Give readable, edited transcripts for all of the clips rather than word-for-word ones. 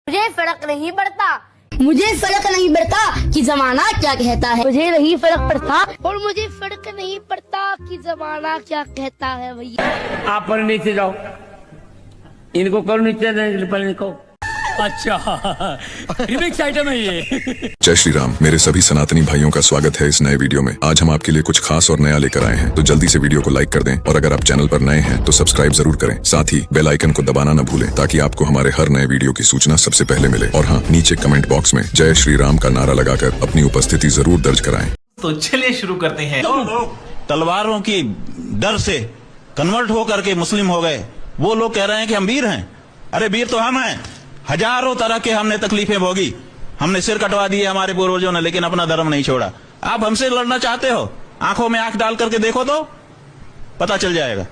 मुझे फर्क नहीं पड़ता, मुझे फर्क नहीं पड़ता कि जमाना क्या कहता है। मुझे नहीं फर्क पड़ता, और मुझे फर्क नहीं पड़ता कि जमाना क्या कहता है। भैया आप पर नीचे जाओ, इनको करो नीचे, पहले इनको। अच्छा रिमिक्स आइटम है ये। जय श्री राम। मेरे सभी सनातनी भाइयों का स्वागत है इस नए वीडियो में। आज हम आपके लिए कुछ खास और नया लेकर आए हैं, तो जल्दी से वीडियो को लाइक कर दें और अगर आप चैनल पर नए हैं तो सब्सक्राइब जरूर करें। साथ ही बेल आइकन को दबाना न भूलें ताकि आपको हमारे हर नए वीडियो की सूचना सबसे पहले मिले। और हाँ, नीचे कमेंट बॉक्स में जय श्री राम का नारा लगाकर अपनी उपस्थिति जरूर दर्ज कराएं। तो चलिए शुरू करते हैं। तलवारों की डर से कन्वर्ट होकर के मुस्लिम हो गए, वो लोग कह रहे हैं कि हम वीर हैं। अरे वीर तो हम हैं। हजारों तरह के हमने तकलीफें भोगी, हमने सिर कटवा दिए हमारे पूर्वजों ने, लेकिन अपना धर्म नहीं छोड़ा। आप हमसे लड़ना चाहते हो, आंखों में आंख डाल करके देखो तो पता चल जाएगा।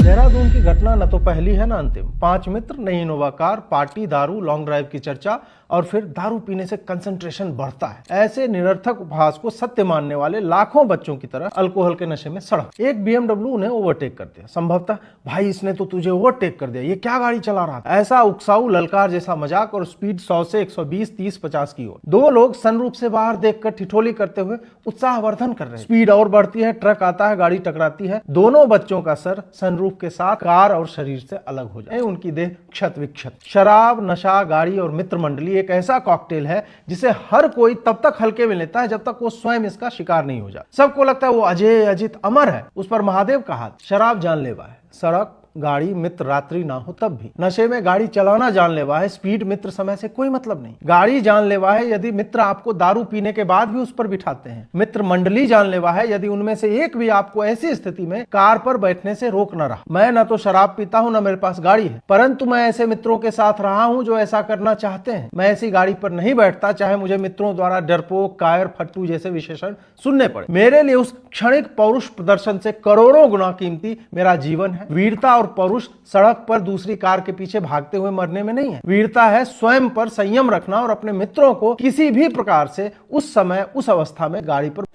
देहरादून की घटना न तो पहली है न अंतिम। 5 मित्र, नई इनोवा कार, पार्टी, दारू, लॉन्ग ड्राइव की चर्चा और फिर दारू पीने से कंसंट्रेशन बढ़ता है। ऐसे निरर्थक उपहास को सत्य मानने वाले लाखों बच्चों की तरह अल्कोहल के नशे में सड़क। एक BMW उन्हें ओवरटेक कर दिया। संभवतः भाई इसने तो तुझे ओवरटेक कर दिया, ये क्या गाड़ी चला रहा था। ऐसा उकसाऊ ललकार जैसा मजाक और स्पीड 100 से 120, 30, 50 की ओर। 2 लोग सनरूफ से बाहर देखकर ठिठोली करते हुए उत्साहवर्धन कर रहे हैं। स्पीड और बढ़ती है, ट्रक आता है, गाड़ी टकराती है। दोनों बच्चों का सर सनरूफ के साथ कार और शरीर से अलग हो जाए, उनकी देह क्षत विक्षत। शराब, नशा, गाड़ी और मित्र मंडली एक ऐसा कॉकटेल है जिसे हर कोई तब तक हल्के में लेता है जब तक वो स्वयं इसका शिकार नहीं हो जाता। सबको लगता है वो अजय, अजित, अमर है, उस पर महादेव का हाथ। शराब जानलेवा है, सड़क, गाड़ी, मित्र रात्रि ना हो तब भी। नशे में गाड़ी चलाना जानलेवा है, स्पीड, मित्र, समय से कोई मतलब नहीं। गाड़ी जानलेवा है यदि मित्र आपको दारू पीने के बाद भी उस पर बिठाते हैं। मित्र मंडली जानलेवा है यदि उनमें से एक भी आपको ऐसी स्थिति में कार पर बैठने से रोक न रहा। मैं न तो शराब पीता हूं न मेरे पास गाड़ी है, परंतु मैं ऐसे मित्रों के साथ रहा हूं जो ऐसा करना चाहते हैं। मैं ऐसी गाड़ी पर नहीं बैठता चाहे मुझे मित्रों द्वारा डरपोक, कायर, फट्टू जैसे विशेषण सुनने पड़े। मेरे लिए उस क्षणिक पौरुष प्रदर्शन से करोड़ों गुना कीमती मेरा जीवन है। वीरता और पौरुष सड़क पर दूसरी कार के पीछे भागते हुए मरने में नहीं है। वीरता है स्वयं पर संयम रखना और अपने मित्रों को किसी भी प्रकार से उस समय, उस अवस्था में गाड़ी पर।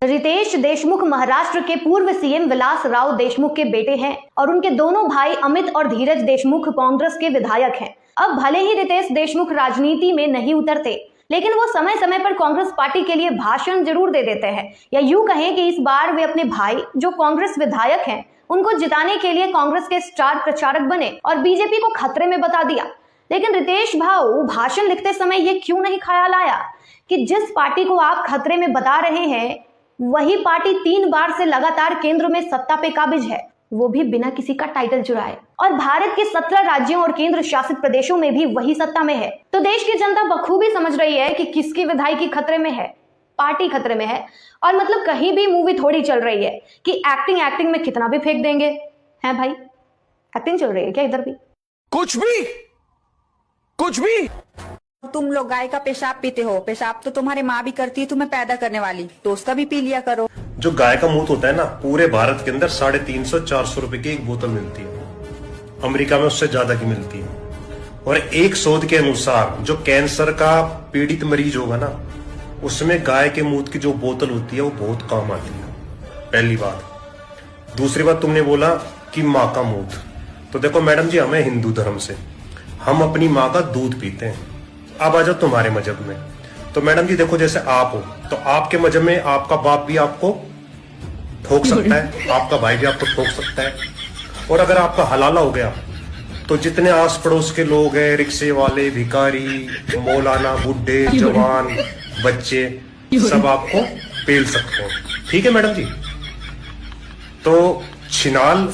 रितेश देशमुख महाराष्ट्र के पूर्व सीएम विलास राव देशमुख के बेटे हैं और उनके दोनों भाई अमित और धीरज देशमुख कांग्रेस के विधायक हैं। अब भले ही रितेश देशमुख राजनीति में नहीं उतरते, लेकिन वो समय समय पर कांग्रेस पार्टी के लिए भाषण जरूर दे देते हैं। या यूं कहें कि इस बार वे अपने भाई जो कांग्रेस विधायक हैं उनको जिताने के लिए कांग्रेस के स्टार प्रचारक बने और बीजेपी को खतरे में बता दिया। लेकिन रितेश भाऊ भाषण लिखते समय ये क्यों नहीं ख्याल आया कि जिस पार्टी को आप खतरे में बता रहे हैं वही पार्टी 3 बार से लगातार केंद्र में सत्ता पे काबिज है, वो भी बिना किसी का टाइटल चुराए, और भारत के 17 राज्यों और केंद्र शासित प्रदेशों में भी वही सत्ता में है। तो देश की जनता बखूबी समझ रही है कि किसकी विधायकी खतरे में है। पार्टी खतरे में है। और मतलब कहीं भी मूवी थोड़ी चल रही है कि एक्टिंग में कितना भी फेंक देंगे। है भाई, एक्टिंग चल रही है क्या इधर भी? कुछ भी। तुम लोग गाय का पेशाब पीते हो, पेशाब तो तुम्हारी माँ भी करती है तुम्हें पैदा करने वाली, तो उसका भी पी लिया करो। जो गाय का मूत होता है ना, पूरे भारत के अंदर 350-400 रुपए की एक बोतल मिलती है। अमेरिका में उससे ज्यादा की मिलती है। और एक शोध के अनुसार जो कैंसर का पीड़ित मरीज होगा ना, उसमें गाय के मूत की जो बोतल होती है वो बहुत काम आती है। पहली बात। दूसरी बात, तुमने बोला कि माँ का मूत, तो देखो मैडम जी, हमें हिंदू धर्म से हम अपनी माँ का दूध पीते हैं। अब आ जाओ तुम्हारे मजहब में, तो मैडम जी देखो, जैसे आप हो तो आपके मजहब में आपका बाप भी आपको ठोक सकता है, आपका भाई भी आपको ठोक सकता है। और अगर आपका हलाला हो गया तो जितने आस पड़ोस के लोग हैं, रिक्शे वाले, भिखारी, मौलाना, बुढ़े, जवान, बच्चे, सब आपको पेल सकते हैं। ठीक है मैडम जी? तो छिनाल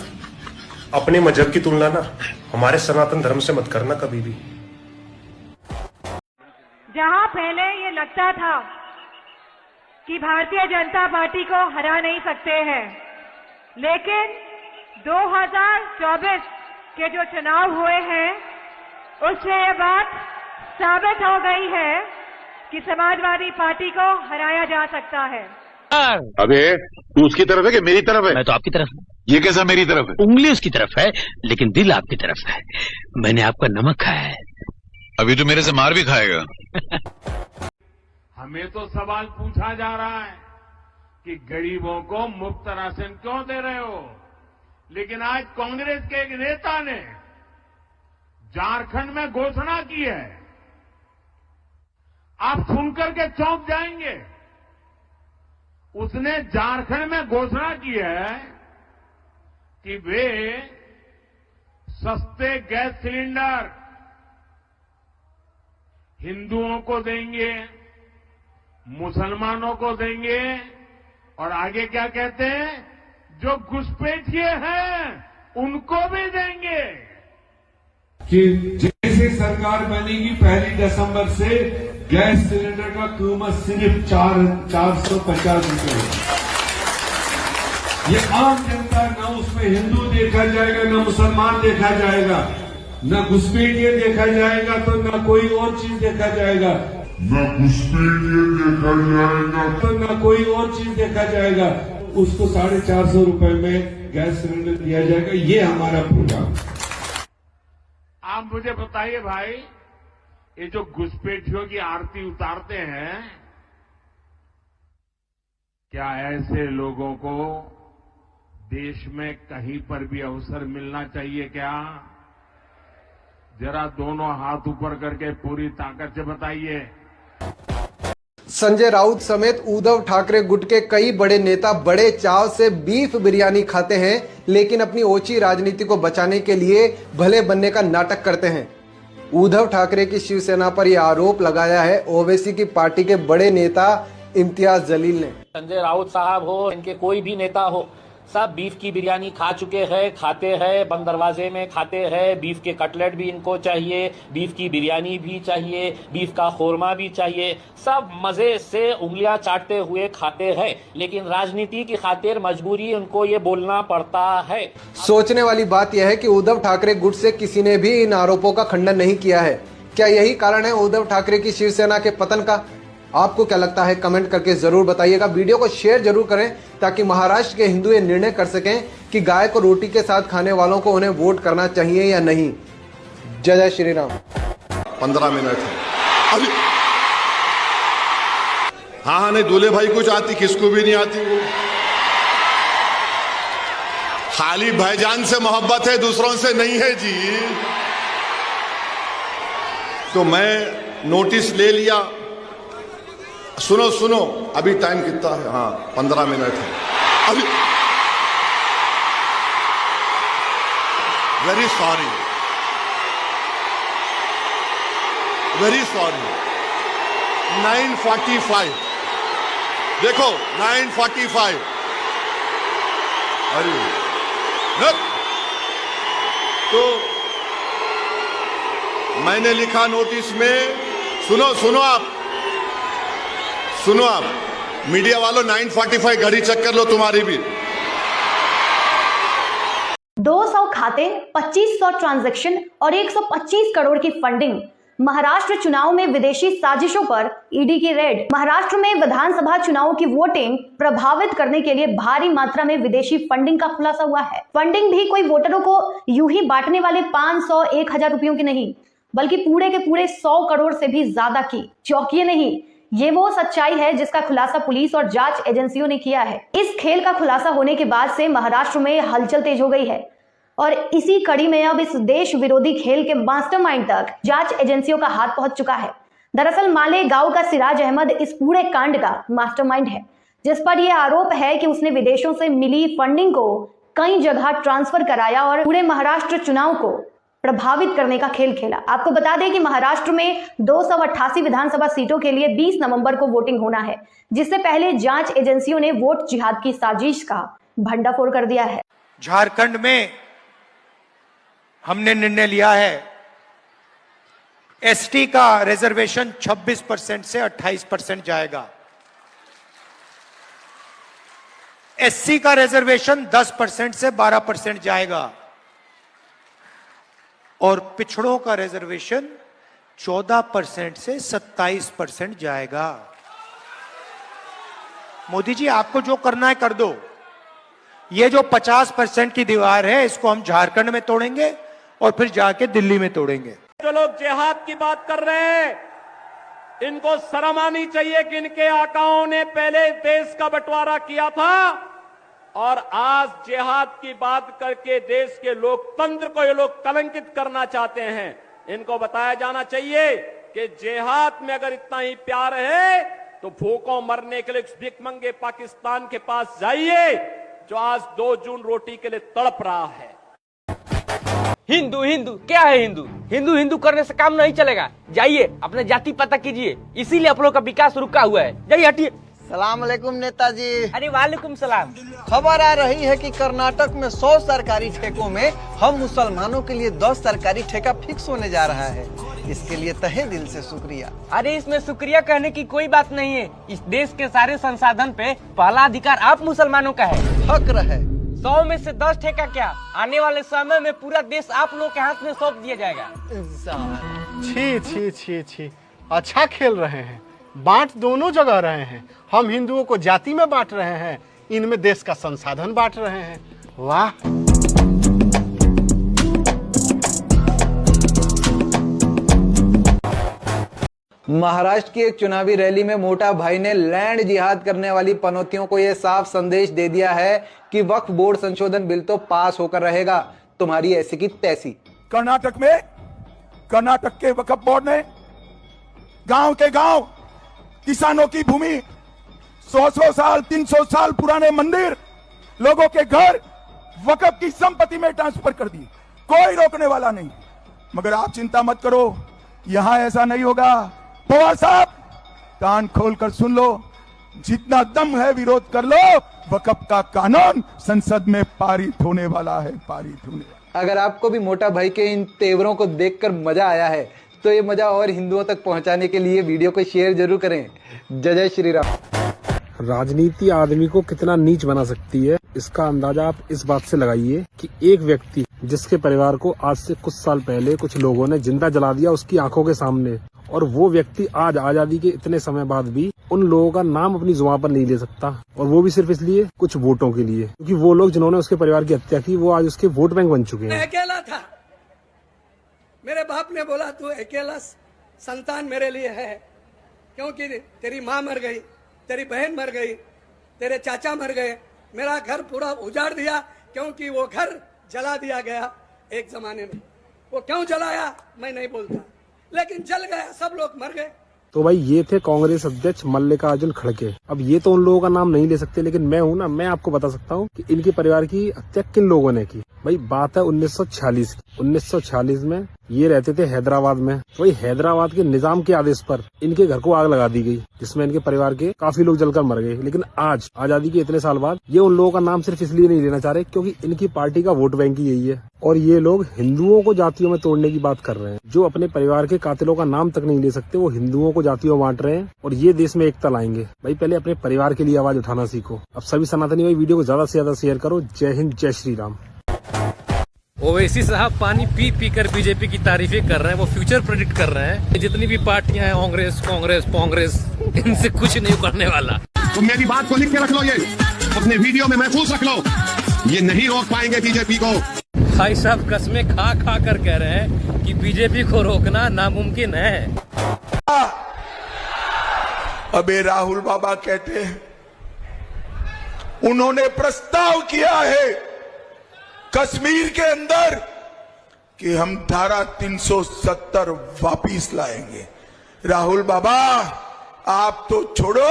अपने मजहब की तुलना ना हमारे सनातन धर्म से मत करना कभी भी। जहां पहले ये लगता था कि भारतीय जनता पार्टी को हरा नहीं सकते हैं, लेकिन 2024 के जो चुनाव हुए हैं उससे ये बात साबित हो गई है कि समाजवादी पार्टी को हराया जा सकता है। अबे तू उसकी तरफ है कि मेरी तरफ है? मैं तो आपकी तरफ हूँ। ये कैसा मेरी तरफ है? उंगली उसकी तरफ है लेकिन दिल आपकी तरफ है। मैंने आपका नमक खाया है। अभी तो मेरे से मार भी खाएगा। हमें तो सवाल पूछा जा रहा है कि गरीबों को मुफ्त राशन क्यों दे रहे हो, लेकिन आज कांग्रेस के एक नेता ने झारखंड में घोषणा की है, आप सुनकर के चौंक जाएंगे। उसने झारखंड में घोषणा की है कि वे सस्ते गैस सिलेंडर हिंदुओं को देंगे, मुसलमानों को देंगे, और आगे क्या कहते हैं, जो घुसपैठिए हैं उनको भी देंगे। कि जैसे सरकार बनेगी 1 दिसंबर से गैस सिलेंडर का कीमत सिर्फ 450 रुपए। ये आम जनता, न उसमें हिंदू देखा जाएगा, न मुसलमान देखा जाएगा, न घुसपैठिए देखा जाएगा, तो न कोई और चीज देखा जाएगा, न घुसपैठिए देखा जाएगा, तो न कोई और चीज देखा जाएगा। उसको 450 रुपए में गैस सिलेंडर दिया जाएगा। ये हमारा प्रोग्राम। आप मुझे बताइए भाई, ये जो घुसपैठियों की आरती उतारते हैं, क्या ऐसे लोगों को देश में कहीं पर भी अवसर मिलना चाहिए क्या? जरा दोनों हाथ ऊपर करके पूरी ताकत से बताइए। संजय राउत समेत उद्धव ठाकरे गुट के कई बड़े नेता बड़े चाव से बीफ बिरयानी खाते हैं, लेकिन अपनी ओछी राजनीति को बचाने के लिए भले बनने का नाटक करते हैं। उद्धव ठाकरे की शिवसेना पर यह आरोप लगाया है ओवैसी की पार्टी के बड़े नेता इम्तियाज जलील ने। संजय राउत साहब हो, इनके कोई भी नेता हो, सब बीफ की बिरयानी खा चुके हैं, खाते हैं, बंद दरवाजे में खाते हैं। बीफ के कटलेट भी इनको चाहिए, बीफ की बिरयानी भी चाहिए, बीफ का खोरमा भी चाहिए। सब मजे से उंगलियां चाटते हुए खाते हैं, लेकिन राजनीति की खातिर मजबूरी उनको ये बोलना पड़ता है। सोचने वाली बात यह है कि उद्धव ठाकरे गुट से किसी ने भी इन आरोपों का खंडन नहीं किया है। क्या यही कारण है उद्धव ठाकरे की शिवसेना के पतन का? आपको क्या लगता है, कमेंट करके जरूर बताइएगा। वीडियो को शेयर जरूर करें ताकि महाराष्ट्र के हिंदू ये निर्णय कर सकें कि गाय को रोटी के साथ खाने वालों को उन्हें वोट करना चाहिए या नहीं। जय जय श्री राम। 15 मिनट है अभी। हाँ, नहीं दूल्हे भाई कुछ आती, किसको भी नहीं आती। वो खाली भाईजान से मोहब्बत है, दूसरों से नहीं है जी। तो मैं नोटिस ले लिया। सुनो सुनो, अभी टाइम कितना है? हाँ, 15 मिनट है अभी। Very sorry, very sorry. 9:45 देखो, 9:45। अरे तो मैंने लिखा नोटिस में, सुनो आप मीडिया वालों, 9:45 घड़ी चेक कर लो तुम्हारी भी। 200 खाते, 2500 ट्रांजैक्शन और 125 करोड़ की फंडिंग। महाराष्ट्र चुनाव में विदेशी साजिशों पर ईडी की रेड। महाराष्ट्र में विधानसभा चुनावों की वोटिंग प्रभावित करने के लिए भारी मात्रा में विदेशी फंडिंग का खुलासा हुआ है। फंडिंग भी कोई वोटरों को यूं ही बांटने वाले 500-1000 रुपयों की नहीं, बल्कि पूरे के पूरे 100 करोड़ से भी ज्यादा की। चौंकिए नहीं, ये वो सच्चाई है जिसका खुलासा पुलिस और जांच एजेंसियों ने किया है। इस खेल का खुलासा होने के बाद से महाराष्ट्र में हलचल तेज हो गई है और इसी कड़ी में अब इस देश विरोधी खेल के मास्टरमाइंड तक जांच एजेंसियों का हाथ पहुंच चुका है। दरअसल माले गांव का सिराज अहमद इस पूरे कांड का मास्टरमाइंड है, जिस पर यह आरोप है कि उसने विदेशों से मिली फंडिंग को कई जगह ट्रांसफर कराया और पूरे महाराष्ट्र चुनाव को प्रभावित करने का खेल खेला। आपको बता दें कि महाराष्ट्र में 288 विधानसभा सीटों के लिए 20 नवंबर को वोटिंग होना है, जिससे पहले जांच एजेंसियों ने वोट जिहाद की साजिश का भंडाफोड़ कर दिया है। झारखंड में हमने निर्णय लिया है, एसटी का रिजर्वेशन 26% से 28% जाएगा, एससी का रिजर्वेशन 10% से 12% जाएगा और पिछड़ों का रिजर्वेशन 14% से 27% जाएगा। मोदी जी, आपको जो करना है कर दो। ये जो 50% की दीवार है, इसको हम झारखंड में तोड़ेंगे और फिर जाके दिल्ली में तोड़ेंगे। जो लोग जिहाद की बात कर रहे हैं, इनको शर्म आनी चाहिए कि इनके आकाओं ने पहले देश का बंटवारा किया था और आज जिहाद की बात करके देश के लोकतंत्र को ये लोग कलंकित करना चाहते हैं। इनको बताया जाना चाहिए कि जिहाद में अगर इतना ही प्यार है तो भूखों मरने के लिए भिखमंगे पाकिस्तान के पास जाइए, जो आज 2 जून रोटी के लिए तड़प रहा है। हिंदू हिंदू क्या है? हिंदू हिंदू हिंदू करने से काम नहीं चलेगा। जाइए अपने जाति पता कीजिए, इसीलिए आप लोग का विकास रुका हुआ है। जाइए हटिए। सलाम अलैकुम नेताजी। अरे वालेकुम सलाम। खबर आ रही है कि कर्नाटक में 100 सरकारी ठेकों में हम मुसलमानों के लिए 10 सरकारी ठेका फिक्स होने जा रहा है। इसके लिए तहे दिल से शुक्रिया। अरे इसमें शुक्रिया कहने की कोई बात नहीं है। इस देश के सारे संसाधन पे पहला अधिकार आप मुसलमानों का है। हक रहे। 100 में से 10 ठेका क्या, आने वाले समय में पूरा देश आप लोग के हाथ में सौंप दिया जाएगा। छी छी छी छी, अच्छा खेल रहे हैं। बांट दोनों जगह रहे हैं। हम हिंदुओं को जाति में बांट रहे हैं, इनमें देश का संसाधन बांट रहे हैं। वाह। महाराष्ट्र की एक चुनावी रैली में मोटा भाई ने लैंड जिहाद करने वाली पनौतियों को यह साफ संदेश दे दिया है कि वक्फ बोर्ड संशोधन बिल तो पास होकर रहेगा, तुम्हारी ऐसी की तैसी। कर्नाटक में कर्नाटक के वक्फ बोर्ड ने गांव के गांव किसानों की भूमि, 100 साल 300 साल पुराने मंदिर, लोगों के घर वक्फ की संपत्ति में ट्रांसफर कर दी। कोई रोकने वाला नहीं। मगर आप चिंता मत करो, यहां ऐसा नहीं होगा। पवार साहब कान खोलकर सुन लो, जितना दम है विरोध कर लो। वक्फ का कानून संसद में पारित होने वाला है, पारित होने वाला। अगर आपको भी मोटा भाई के इन तेवरों को देखकर मजा आया है तो ये मजा और हिंदुओं तक पहुंचाने के लिए वीडियो को शेयर जरूर करें। जय जय श्री राम। राजनीति आदमी को कितना नीच बना सकती है, इसका अंदाजा आप इस बात से लगाइए कि एक व्यक्ति जिसके परिवार को आज से कुछ साल पहले कुछ लोगों ने जिंदा जला दिया उसकी आंखों के सामने, और वो व्यक्ति आज आजादी के इतने समय बाद भी उन लोगों का नाम अपनी जुबान पर नहीं ले सकता, और वो भी सिर्फ इसलिए कुछ वोटों के लिए, क्योंकि वो लोग जिन्होंने उसके परिवार की हत्या की वो आज उसके वोट बैंक बन चुके हैं। अकेला था, मेरे बाप ने बोला तू अकेला संतान मेरे लिए है, क्योंकि तेरी माँ मर गई, तेरी बहन मर गई, तेरे चाचा मर गए, मेरा घर पूरा उजाड़ दिया, क्योंकि वो घर जला दिया गया एक जमाने में। वो क्यों जलाया मैं नहीं बोलता, लेकिन जल गया, सब लोग मर गए। तो भाई ये थे कांग्रेस अध्यक्ष मल्लिकार्जुन खड़गे। अब ये तो उन लोगों का नाम नहीं ले सकते, लेकिन मैं हूँ ना, मैं आपको बता सकता हूँ कि इनके परिवार की हत्या किन लोगों ने की। भाई बात है 1946 की। 1946 में ये रहते थे हैदराबाद में। वही हैदराबाद के निजाम के आदेश पर इनके घर को आग लगा दी गई, जिसमें इनके परिवार के काफी लोग जलकर मर गए। लेकिन आज आजादी के इतने साल बाद ये उन लोगों का नाम सिर्फ इसलिए नहीं लेना चाह रहे क्योंकि इनकी पार्टी का वोट बैंक ही यही है, और ये लोग हिंदुओं को जातियों में तोड़ने की बात कर रहे हैं। जो अपने परिवार के कातिलों का नाम तक नहीं ले सकते वो हिंदुओं को जातियों बांट रहे हैं, और ये देश में एकता लाएंगे। भाई पहले अपने परिवार के लिए आवाज उठाना सीखो। अब सभी सनातनी भाई वीडियो को ज्यादा से ज्यादा शेयर करो। जय हिंद, जय श्री राम। ओवैसी साहब पानी पी पी कर बीजेपी की तारीफें कर रहे हैं, वो फ्यूचर प्रेडिक्ट कर रहे हैं। जितनी भी पार्टियां हैं, कांग्रेस कांग्रेस कांग्रेस, इनसे कुछ नहीं करने वाला। तो मेरी बात को लिख के रख लो, ये अपने वीडियो में महफूज रख लो, ये नहीं रोक पाएंगे बीजेपी को। भाई साहब कसमें खा खा कर कह रहे हैं कि बीजेपी को रोकना नामुमकिन है। अबे राहुल बाबा कहते हैं, उन्होंने प्रस्ताव किया है कश्मीर के अंदर कि हम धारा 370 वापिस लाएंगे। राहुल बाबा आप तो छोड़ो,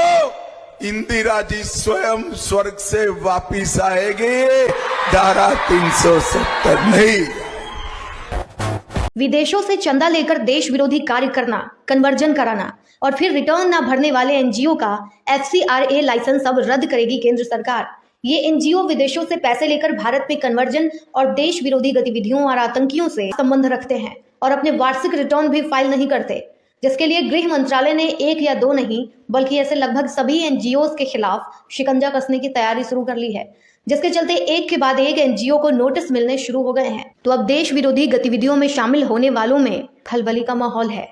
इंदिरा जी स्वयं स्वर्ग से वापिस आएंगे, धारा 370 नहीं। विदेशों से चंदा लेकर देश विरोधी कार्य करना, कन्वर्जन कराना और फिर रिटर्न न भरने वाले एनजीओ का FCRA लाइसेंस अब रद्द करेगी केंद्र सरकार। ये एनजीओ विदेशों से पैसे लेकर भारत में कन्वर्जन और देश विरोधी गतिविधियों और आतंकियों से संबंध रखते हैं और अपने वार्षिक रिटर्न भी फाइल नहीं करते, जिसके लिए गृह मंत्रालय ने 1 या 2 नहीं बल्कि ऐसे लगभग सभी एनजीओ के खिलाफ शिकंजा कसने की तैयारी शुरू कर ली है, जिसके चलते एक के बाद एक एनजीओ को नोटिस मिलने शुरू हो गए हैं। तो अब देश विरोधी गतिविधियों में शामिल होने वालों में खलबली का माहौल है।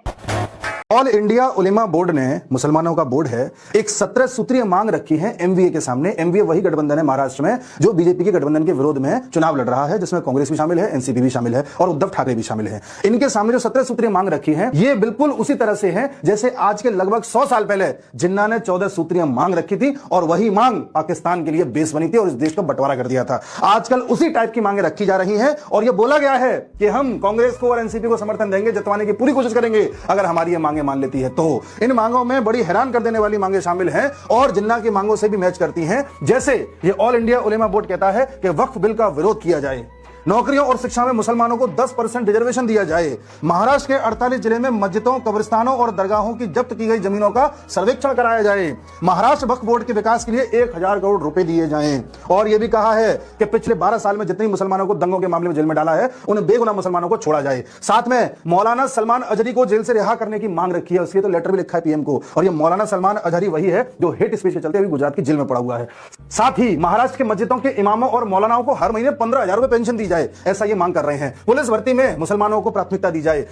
ऑल इंडिया उलेमा बोर्ड ने, मुसलमानों का बोर्ड है, एक 17 सूत्रीय मांग रखी है एमवीए के सामने। एमवीए वही गठबंधन है महाराष्ट्र में जो बीजेपी के गठबंधन के विरोध में चुनाव लड़ रहा है, जिसमें कांग्रेस भी शामिल है, एनसीपी भी शामिल है और उद्धव ठाकरे भी शामिल है। इनके सामने जो 17 सूत्रीय मांग रखी है, ये बिल्कुल उसी तरह से है जैसे आज के लगभग 100 साल पहले जिन्ना ने 14 सूत्रीय मांग रखी थी और वही मांग पाकिस्तान के लिए बेस बनी थी और इस देश का बंटवारा कर दिया था। आजकल उसी टाइप की मांगे रखी जा रही हैं और यह बोला गया है कि हम कांग्रेस को और एनसीपी को समर्थन देंगे, जतवाने की पूरी कोशिश करेंगे अगर हमारी ये मांगे मान लेती है तो। इन मांगों में बड़ी हैरान कर देने वाली मांगे शामिल हैं और जिन्ना की मांगों से भी मैच करती हैं। जैसे ये ऑल इंडिया उलेमा बोर्ड कहता है कि वक्फ बिल का विरोध किया जाए, नौकरियों और शिक्षा में मुसलमानों को 10% रिजर्वेशन दिया जाए, महाराष्ट्र के 48 जिले में मस्जिदों, कब्रिस्तानों और दरगाहों की जब्त की गई जमीनों का सर्वेक्षण कराया जाए, महाराष्ट्र वक्फ बोर्ड के विकास के लिए 1000 करोड़ रुपए दिए जाएं। और यह भी कहा है कि पिछले 12 साल में जितने मुसलमानों को दंगों के मामले में जेल में डाला है उन्हें बेगुनाह मुसलमानों को छोड़ा जाए। साथ में मौलाना सलमान अजहरी को जेल से रिहा करने की मांग रखी है, उसके तो लेटर भी लिखा है पीएम को। और यह मौलाना सलमान अजहरी वही है जो हेट स्पीच के चलते अभी गुजरात की जेल में पड़ा हुआ है। साथ ही महाराष्ट्र के मस्जिदों के इमामों और मौलानाओं को हर महीने 15,000 रुपए पेंशन दी जाए, ऐसा ये कर रहे हैं। पुलिस भर्ती में मुसलमानों को प्राथमिकता दी जाए।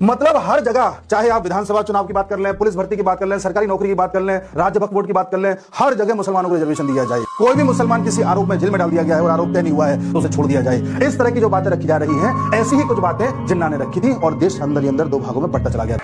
मतलब हर जगह, चाहे आप विधानसभा चुनाव की बात कर लें, पुलिस भर्ती की बात कर लें, सरकारी नौकरी की बात कर लें, राज्य वक्फ बोर्ड की बात कर लें, हर जगह मुसलमानों को रिजर्वेशन दिया जाए। कोई भी मुसलमान किसी आरोप में जेल में डाल दिया गया है और आरोप तय नहीं हुआ है तो उसे छोड़ दिया जाए। इस तरह की जो बातें रखी जा रही हैं, ऐसी ही कुछ बातें जिन्ना ने रखी थी और देश अंदर ही अंदर दो भागों में बंटा चला गया।